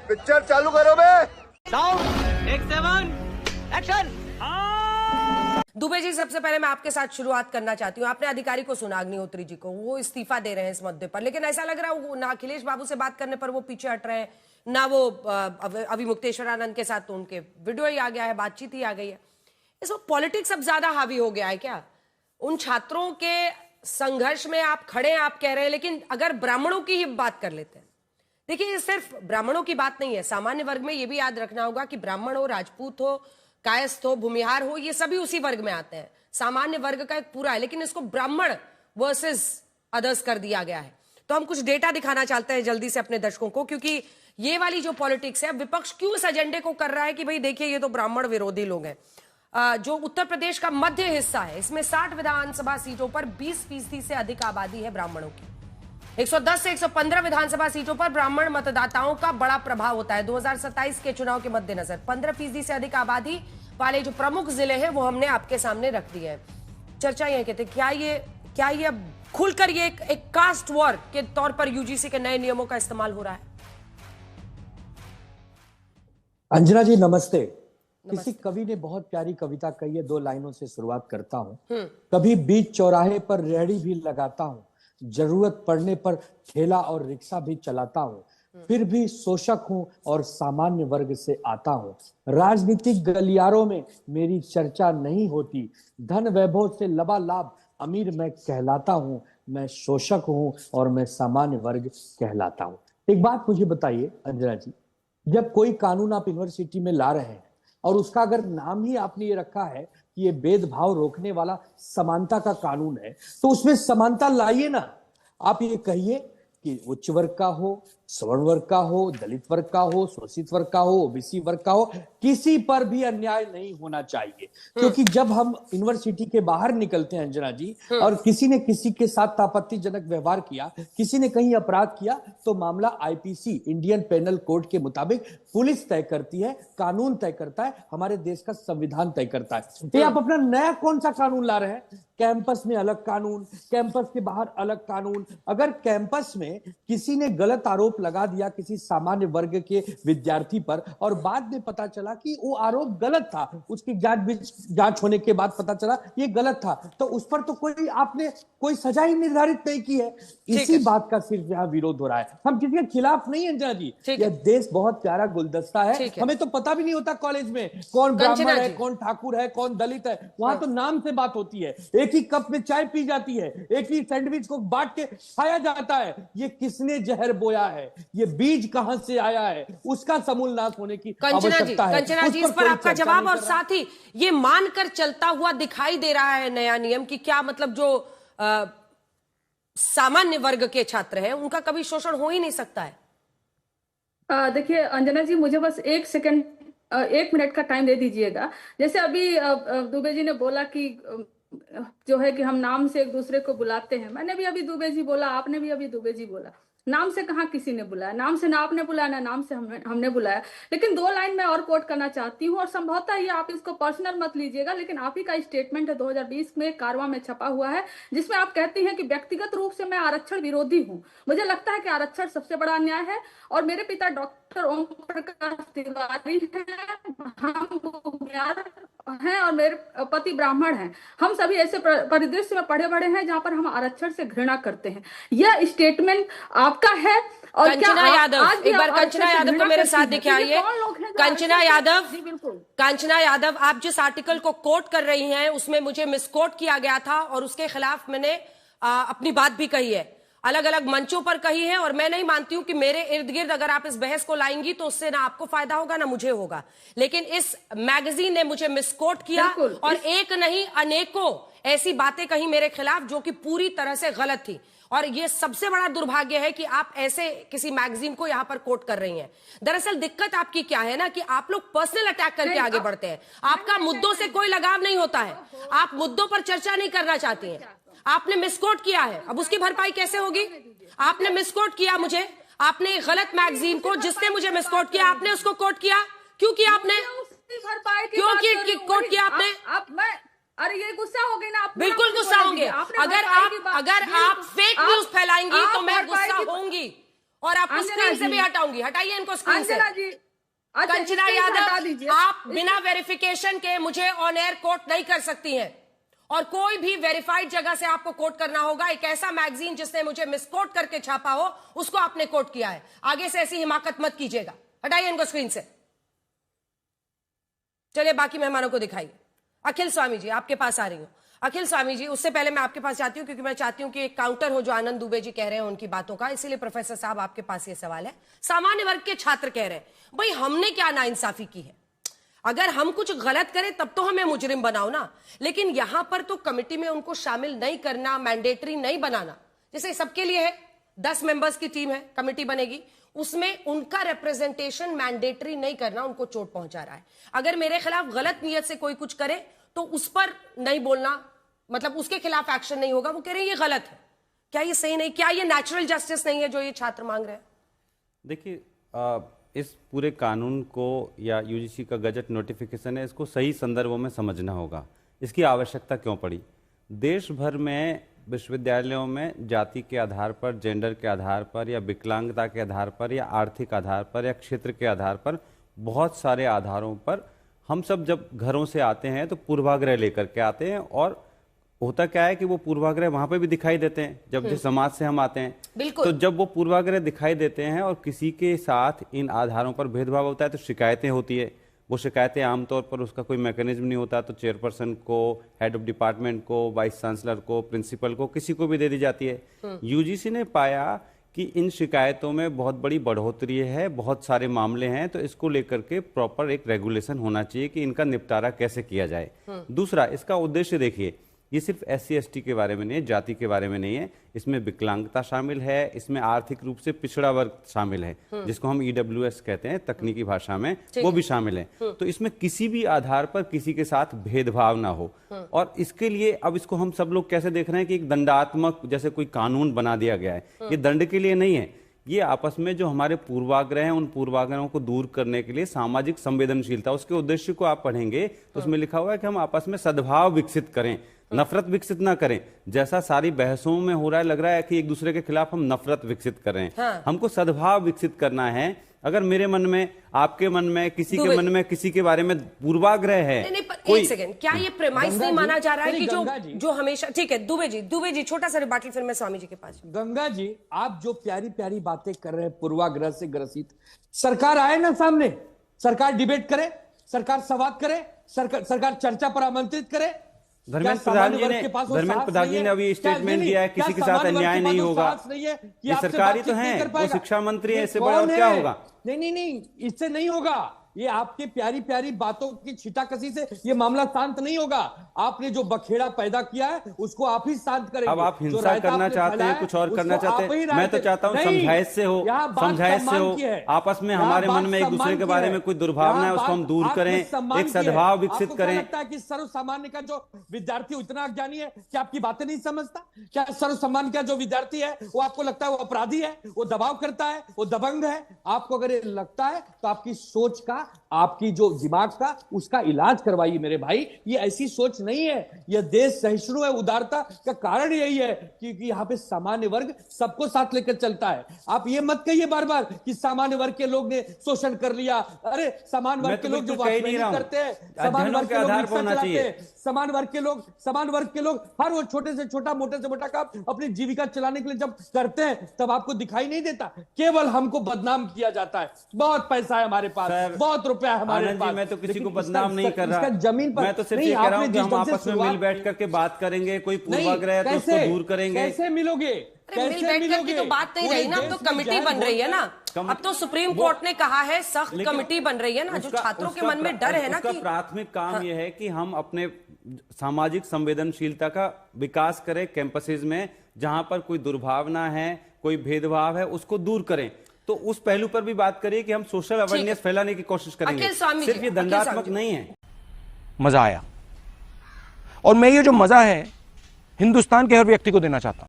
Picture चालू करो बे। Sound एक 7 एक्शन। दुबे जी, सबसे पहले मैं आपके साथ शुरुआत करना चाहती हूँ। आपने अधिकारी को सुना, अग्निहोत्री जी को, वो इस्तीफा दे रहे हैं इस मुद्दे पर, लेकिन ऐसा लग रहा है ना अखिलेश बाबू से बात करने पर वो पीछे हट रहे हैं, ना वो अभी मुक्तेश्वरानंद के साथ तो उनके वीडियो ही आ गया है, बातचीत ही आ गई है। इसमें पॉलिटिक्स अब ज्यादा हावी हो गया है क्या? उन छात्रों के संघर्ष में आप खड़े हैं, आप कह रहे हैं, लेकिन अगर ब्राह्मणों की ही बात कर लेते हैं, देखिए ये सिर्फ ब्राह्मणों की बात नहीं है, सामान्य वर्ग में ये भी याद रखना होगा कि ब्राह्मण हो, राजपूत हो, कायस्थ हो, भूमिहार हो, ये सभी उसी वर्ग में आते हैं। सामान्य वर्ग का एक पूरा है, लेकिन इसको ब्राह्मण वर्सेस अदर्स कर दिया गया है। तो हम कुछ डेटा दिखाना चाहते हैं जल्दी से अपने दर्शकों को, क्योंकि ये वाली जो पॉलिटिक्स है, विपक्ष क्यों इस एजेंडे को कर रहा है कि भाई देखिए ये तो ब्राह्मण विरोधी लोग हैं। जो उत्तर प्रदेश का मध्य हिस्सा है, इसमें 60 विधानसभा सीटों पर 20% से अधिक आबादी है ब्राह्मणों की। 110 से 115 विधानसभा सीटों पर ब्राह्मण मतदाताओं का बड़ा प्रभाव होता है। 2027 के चुनाव के मद्देनजर 15% से अधिक आबादी वाले जो प्रमुख जिले हैं वो हमने आपके सामने रख दिए हैं। चर्चा ये कहते क्या ये अब खुलकर ये एक कास्ट वॉर के तौर पर यूजीसी के नए नियमों का इस्तेमाल हो रहा है? अंजना जी नमस्ते। किसी कवि ने बहुत प्यारी कविता कही है, 2 लाइनों से शुरुआत करता हूं। कभी बीच चौराहे पर रेहड़ी भी लगाता हूं, जरूरत पड़ने पर ठेला और रिक्शा भी चलाता हूं, फिर भी शोषक हूं और सामान्य वर्ग से आता हूं। राजनीतिक गलियारों में मेरी चर्चा नहीं होती, धन वैभव से लबालाभ अमीर मैं कहलाता हूं। मैं शोषक हूं और मैं सामान्य वर्ग कहलाता हूं। एक बात मुझे बताइए अंजना जी, जब कोई कानून आप यूनिवर्सिटी में ला रहे हैं और उसका अगर नाम ही आपने ये रखा है कि ये भेदभाव रोकने वाला समानता का कानून है, तो उसमें समानता लाइए ना। आप ये कहिए कि उच्च वर्ग का हो, सवर्ण वर्ग का हो, दलित वर्ग का हो, शोषित वर्ग का हो, ओबीसी वर्ग का हो, किसी पर भी अन्याय नहीं होना चाहिए। क्योंकि जब हम यूनिवर्सिटी के बाहर निकलते हैं अंजना जी, और किसी ने किसी के साथ आपत्तिजनक व्यवहार किया, किसी ने कहीं अपराध किया, तो मामला आईपीसी इंडियन पेनल कोड के मुताबिक पुलिस तय करती है, कानून तय करता है, हमारे देश का संविधान तय करता है। ये आप अपना नया कौन सा कानून ला रहे हैं? कैंपस में अलग कानून, कैंपस के बाहर अलग कानून। अगर कैंपस में किसी ने गलत आरोप लगा दिया किसी सामान्य वर्ग के विद्यार्थी पर और बाद में पता चला कि वो आरोप गलत था, उसकी जांच होने के बाद पता चला ये गलत था, तो उस पर तो आपने कोई सजा ही निर्धारित नहीं की है। इसी बात का सिर्फ यहाँ विरोध हो रहा है। हम किसी के खिलाफ नहीं है अंजना जी, यह देश बहुत प्यारा गुलदस्ता है। हमें तो पता भी नहीं होता कॉलेज में कौन ब्राह्मण है, कौन ठाकुर है, कौन दलित है। वहां तो नाम से बात होती है, एक ही कप में चाय पी जाती है, एक ही सैंडविच को बांट के खाया जाता है। ये किसने जहर बोया है, ये बीज कहां से आया है, उसका समूल नाश होने की आवश्यकता है। कंचना जी, इस पर आपका जवाब, और साथ ही ये मानकर चलता हुआ दिखाई दे रहा है नया नियम कि क्या मतलब जो सामान्य वर्ग के छात्र हैं उनका कभी शोषण हो ही नहीं सकता है। देखिए अंजना जी, मुझे बस 1 मिनट का टाइम दे दीजिएगा। जैसे अभी दुबे जी ने बोला कि जो है कि हम नाम से एक दूसरे को बुलाते हैं। मैंने भी अभी दुबे जी बोला, आपने भी अभी दुबे जी बोला। नाम से कहाँ किसी ने बुलाया, नाम से ना आपने बुलाया ना नाम से हमने बुलाया। लेकिन 2 लाइन मैं और कोट करना चाहती हूँ, और संभवतः ये आप इसको पर्सनल मत लीजिएगा, लेकिन आप ही का स्टेटमेंट है 2020 में कारवां में छपा हुआ है, जिसमें आप कहती हैं कि व्यक्तिगत रूप से मैं आरक्षण विरोधी हूँ। मुझे लगता है कि आरक्षण सबसे बड़ा अन्याय है, और मेरे पिता डॉक्टर ओम प्रकाश तिवारी हैं और मेरे पति ब्राह्मण हैं। हम सभी ऐसे परिदृश्य में पढ़े बड़े हैं जहां पर हम आरक्षण से घृणा करते हैं। यह स्टेटमेंट आपका है। और कंचना यादव, एक बार कंचना यादव को मेरे साथ दिखाइए। कंचना यादव, आप जिस आर्टिकल को कोट कर रही हैं उसमें मुझे मिसकोट किया गया था और उसके खिलाफ मैंने अपनी बात भी कही है, अलग अलग मंचों पर कही है, और मैं नहीं मानती हूं कि मेरे इर्द गिर्द अगर आप इस बहस को लाएंगी तो उससे ना आपको फायदा होगा ना मुझे होगा। लेकिन इस मैगजीन ने मुझे मिसकोट किया और एक नहीं अनेकों ऐसी बातें कही मेरे खिलाफ जो कि पूरी तरह से गलत थी। और ये सबसे बड़ा दुर्भाग्य है कि आप ऐसे किसी मैगजीन को यहां पर कोट कर रही हैं। दरअसल दिक्कत आपकी क्या है ना कि आप लोग पर्सनल अटैक करके आगे बढ़ते हैं। आपका मुद्दों से कोई लगाव नहीं होता है, आप मुद्दों पर चर्चा नहीं करना चाहती हैं। आपने मिसकोट किया है, अब उसकी भरपाई कैसे होगी? आपने मिसकोट किया मुझे, आपने गलत मैगजीन को, जिसने मुझे मिसकोट किया आपने उसको कोट किया। क्यों किया आपने? क्यों कोट किया आपने? अरे ये गुस्सा हो गई ना आप? बिल्कुल गुस्सा होंगे। अगर आप फेक न्यूज फैलाएंगी तो मैं गुस्सा होंगी। और आपको अंजना स्क्रीन से जी। भी हटाऊंगी, हटाइए इनको स्क्रीन से। अंजना जी, अच्छा, कंचना इससे हटा यादव, दीजिए। आप बिना वेरिफिकेशन के मुझे ऑन एयर कोट नहीं कर सकती हैं, और कोई भी वेरीफाइड जगह से आपको कोट करना होगा। एक ऐसा मैगजीन जिसने मुझे मिसकोट करके छापा हो, उसको आपने कोट किया है। आगे से ऐसी हिमाकत मत कीजिएगा। हटाइए इनको स्क्रीन से। चलिए बाकी मेहमानों को दिखाइए। अखिल स्वामी जी, आपके पास आ रही हूं। अखिल स्वामी जी, उससे पहले मैं आपके पास जाती हूं, क्योंकि मैं चाहती हूं कि एक काउंटर हो जो आनंद दुबे जी कह रहे हैं उनकी बातों का। इसीलिए प्रोफेसर साहब आपके पास ये सवाल है। सामान्य वर्ग के छात्र कह रहे हैं, भाई हमने क्या नाइंसाफी की है? अगर हम कुछ गलत करें तब तो हमें मुजरिम बनाओ ना, लेकिन यहां पर तो कमेटी में उनको शामिल नहीं करना, मैंडेटरी नहीं बनाना। जैसे सबके लिए है, 10 मेंबर्स की टीम है, कमेटी बनेगी, उसमें उनका रिप्रेजेंटेशन मैंडेटरी नहीं करना उनको चोट पहुंचा रहा है। अगर मेरे खिलाफ गलत नियत से कोई कुछ करे तो उस पर नहीं बोलना, मतलब उसके खिलाफ एक्शन नहीं होगा। वो कह रहे हैं ये गलत है। क्या ये सही नहीं? क्या ये नेचुरल जस्टिस नहीं है जो ये छात्र मांग रहे हैं? देखिए, इस पूरे कानून को या यूजीसी का गजट नोटिफिकेशन है, इसको सही संदर्भों में समझना होगा। इसकी आवश्यकता क्यों पड़ी? देश भर में विश्वविद्यालयों में जाति के आधार पर, जेंडर के आधार पर, या विकलांगता के आधार पर, या आर्थिक आधार पर, या क्षेत्र के आधार पर, बहुत सारे आधारों पर हम सब जब घरों से आते हैं तो पूर्वाग्रह लेकर के आते हैं। और होता क्या है कि वो पूर्वाग्रह वहां पे भी दिखाई देते हैं जब जिस समाज से हम आते हैं। तो जब वो पूर्वाग्रह दिखाई देते हैं और किसी के साथ इन आधारों पर भेदभाव होता है तो शिकायतें होती है। वो शिकायतें आमतौर पर उसका कोई मैकेनिज्म नहीं होता, तो चेयरपर्सन को, हेड ऑफ डिपार्टमेंट को, वाइस चांसलर को, प्रिंसिपल को, किसी को भी दे दी जाती है। यूजीसी ने पाया कि इन शिकायतों में बहुत बड़ी बढ़ोतरी है, बहुत सारे मामले हैं, तो इसको लेकर के प्रॉपर एक रेगुलेशन होना चाहिए कि इनका निपटारा कैसे किया जाए। दूसरा, इसका उद्देश्य देखिए, ये सिर्फ SC/ST के बारे में नहीं है, जाति के बारे में नहीं है, इसमें विकलांगता शामिल है, इसमें आर्थिक रूप से पिछड़ा वर्ग शामिल है, जिसको हम EWS कहते हैं तकनीकी भाषा में, वो भी शामिल है। तो इसमें किसी भी आधार पर किसी के साथ भेदभाव ना हो। और इसके लिए अब इसको हम सब लोग कैसे देख रहे हैं कि एक दंडात्मक जैसे कोई कानून बना दिया गया है। ये दंड के लिए नहीं है, ये आपस में जो हमारे पूर्वाग्रह हैं उन पूर्वाग्रहों को दूर करने के लिए सामाजिक संवेदनशीलता, उसके उद्देश्य को आप पढ़ेंगे तो उसमें लिखा हुआ है कि हम आपस में सद्भाव विकसित करें, नफरत विकसित ना करें। जैसा सारी बहसों में हो रहा है, लग रहा है कि एक दूसरे के खिलाफ हम नफरत विकसित कर रहे हैं। हमको सद्भाव विकसित करना है। अगर मेरे मन में, आपके मन में, किसी के मन में किसी के बारे में पूर्वाग्रह है, नहीं, पर एक सेकंड, क्या ये प्रेमाइस नहीं माना जा रहा है कि जो हमेशा, ठीक है दुबे जी छोटा सा रिबाटल, फिर मैं स्वामी जी के पास। गंगा जी, आप जो प्यारी प्यारी बातें कर रहे हैं पूर्वाग्रह से ग्रसित, सरकार आए ना सामने, सरकार डिबेट करे, सरकार संवाद करे, सरकार चर्चा पर आमंत्रित करे। धर्मेंद्र प्रधान जी ने अभी स्टेटमेंट दिया है किसी के साथ अन्याय नहीं होगा। ये सरकारी तो है, वो शिक्षा मंत्री है, इससे बड़ा और क्या होगा? नहीं, इससे नहीं होगा। ये आपके प्यारी प्यारी बातों की छिटाकशी से ये मामला शांत नहीं होगा। आपने जो बखेड़ा पैदा किया है उसको आप ही शांत करेंगे। अब आप हिंसा करना चाहते हैं, कुछ और करना चाहते हैं। मैं तो चाहता हूं समझाइश से हो, आपस में हमारे मन में एक दूसरे के बारे में कोई दुर्भावना है उसको हम दूर करें, एक सद्भाव विकसित करें। लगता है कि सर्व सामान्य का जो विद्यार्थी इतना अज्ञानी है कि आपकी बातें नहीं समझता? क्या सर्व सामान्य का जो विद्यार्थी है वो आपको लगता है वो अपराधी है, वो दबाव करता है, वो दबंग है? आपको अगर ये लगता है तो आपकी सोच का, आपकी जो दिमाग का, उसका इलाज करवाइए मेरे भाई। ये ऐसी सोच नहीं है। यह देश सहिष्णु है, उदारता का कारण यही है क्योंकि यहाँ पे सामान्य वर्ग सबको साथ लेकर चलता है। आप ये मत कहिए बार बार कि सामान्य वर्ग के लोग ने शोषण कर लिया। अरे सामान्य वर्ग के लोग जो करते हैं, सामान्य वर्ग के लोग रिक्शा चलाते हैं, सामान्य वर्ग के लोग हर वो छोटे से छोटा, मोटे से मोटा काम अपनी जीविका चलाने के लिए जब करते हैं तब आपको दिखाई नहीं देता। केवल हमको बदनाम किया जाता है। बहुत पैसा है हमारे पास, बहुत रुपया है हमारे पास। मैं तो किसी को बदनाम नहीं कर रहा, जमीन पर मैं तो सिर्फ ये कह रहा हूं कि हम आपस में मिल बैठ करके बात करेंगे, कोई पूर्वाग्रह है तो उसको दूर करेंगे। कैसे मिलोगे? मिल बैठ करके तो बात नहीं रही ना, अब तो कमेटी बन रही है ना। अब तो सुप्रीम कोर्ट ने कहा है सख्त कमेटी बन रही है ना, जो छात्रों के मन में डर है ना कि प्राथमिक काम यह है कि हम अपने सामाजिक संवेदनशीलता का विकास करें कैंपसेज में, जहां पर कोई दुर्भावना है, कोई भेदभाव है, उसको दूर करें। तो उस पहलू पर भी बात करिए कि हम सोशल अवेयरनेस फैलाने की कोशिश करेंगे, सिर्फ ये दंडात्मक नहीं है। मजा आया, और मैं ये जो मजा है हिंदुस्तान के हर व्यक्ति को देना चाहता हूं।